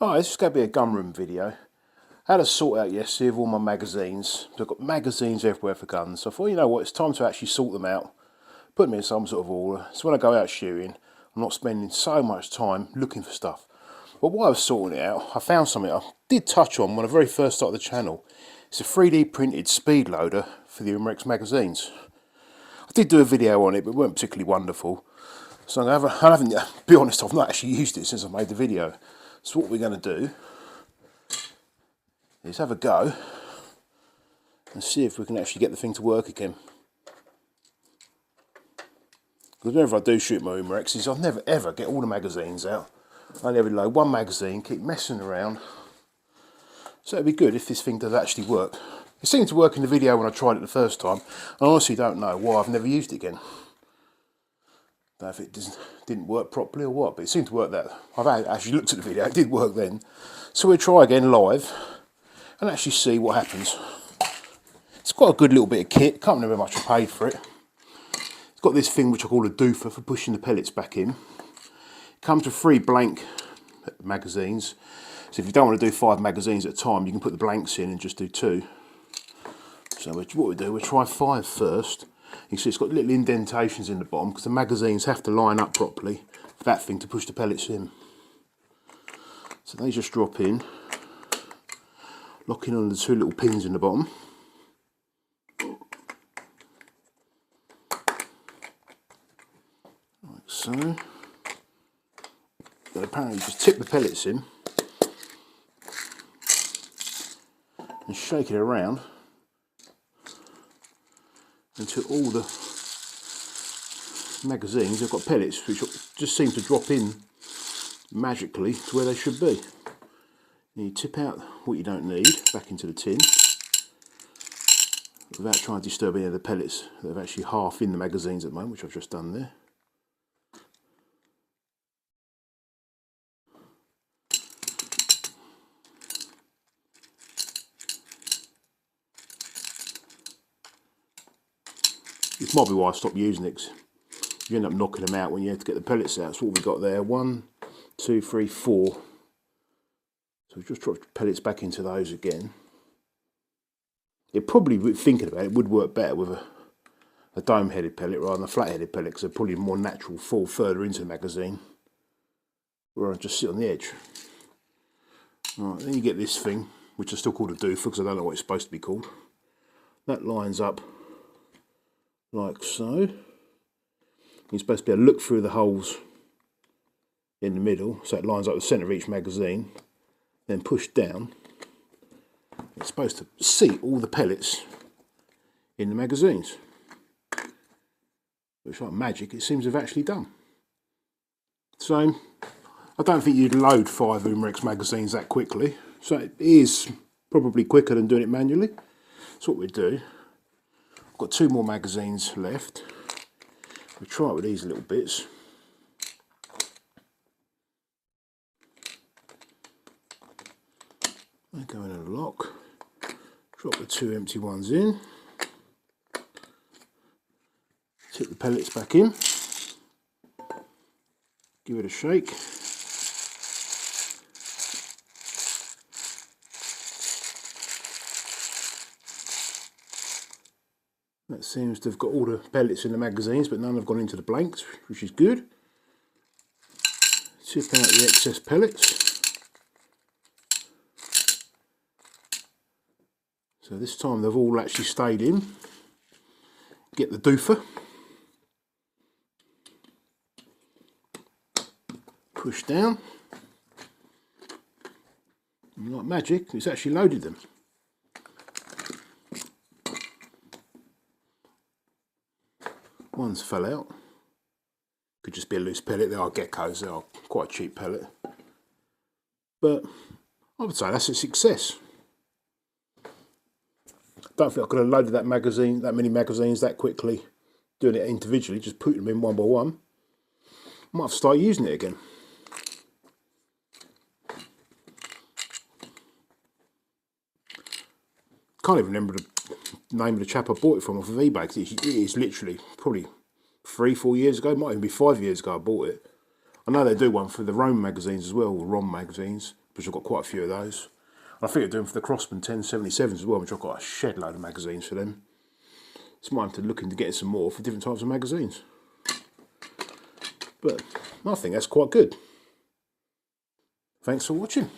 Alright, this is going to be a gun room video. I had to sort out yesterday of all my magazines. So I've got magazines everywhere for guns. So I thought, you know what, it's time to actually sort them out, put them in some sort of order. So when I go out shooting, I'm not spending so much time looking for stuff. But while I was sorting it out, I found something I did touch on when I very first started the channel. It's a 3D printed speed loader for the Umarex magazines. I did do a video on it, but it weren't particularly wonderful. So I haven't, to be honest, I've not actually used it since I made the video. So what we're going to do is have a go and see if we can actually get the thing to work again. Because whenever I do shoot my Umarexes, I never ever get all the magazines out. I only ever load one magazine, keep messing around. So it'd be good if this thing does actually work. It seemed to work in the video when I tried it the first time. I honestly don't know why I've never used it again. Don't know if it didn't work properly or what, but it seemed to work that. I've actually looked at the video, it did work then. So we'll try again live and actually see what happens. It's quite a good little bit of kit, can't remember how much I paid for it. It's got this thing which I call a doofer for pushing the pellets back in. It comes with 3 blank magazines, so if you don't want to do 5 magazines at a time, you can put the blanks in and just do 2. So what we do, we'll try 5 first. You see it's got little indentations in the bottom because the magazines have to line up properly for that thing to push the pellets in. So they just drop in, locking on the 2 little pins in the bottom. Like so. Then apparently just tip the pellets in and shake it around until all the magazines have got pellets which just seem to drop in magically to where they should be. And you tip out what you don't need back into the tin without trying to disturb any of the pellets that are actually half in the magazines at the moment, which I've just done there. This might be why I stopped using it, 'cause you end up knocking them out when you have to get the pellets out. So what we've got there, 1, 2, 3, 4. So we've just dropped pellets back into those again. It probably, thinking about it, would work better with a dome-headed pellet rather than a flat-headed pellet, because they're probably more natural fall further into the magazine, rather than just sit on the edge. Right, then you get this thing, which I still call a doofer, because I don't know what it's supposed to be called. That lines up like so. You're supposed to be able to look through the holes in the middle, so it lines up the centre of each magazine, then push down. It's supposed to seat all the pellets in the magazines, which, like magic, it seems to have actually done. So I don't think you'd load 5 Umarex magazines that quickly, so it is probably quicker than doing it manually. So what we do, I've got 2 more magazines left. We'll try it with these little bits. They go in a lock. Drop the 2 empty ones in. Tip the pellets back in. Give it a shake. That seems to have got all the pellets in the magazines, but none have gone into the blanks, which is good. Tip out the excess pellets. So this time they've all actually stayed in. Get the doofer. Push down. And like magic, it's actually loaded them. One's fell out. Could just be a loose pellet. They are geckos, they are quite a cheap pellet. But I would say that's a success. I don't think I could have loaded that many magazines that quickly, doing it individually, just putting them in one by one. I might have to start using it again. Can't even remember the name of the chap I bought it from off of eBay, because it is literally probably 3-4 years ago, might even be 5 years ago I bought it. I know they do one for the Rome magazines as well, or ROM magazines, which I've got quite a few of those. I think I'm doing for the Crossman 1077s as well, which I've got a shed load of magazines for them. It's mine to look into getting some more for different types of magazines. But I think that's quite good. Thanks for watching.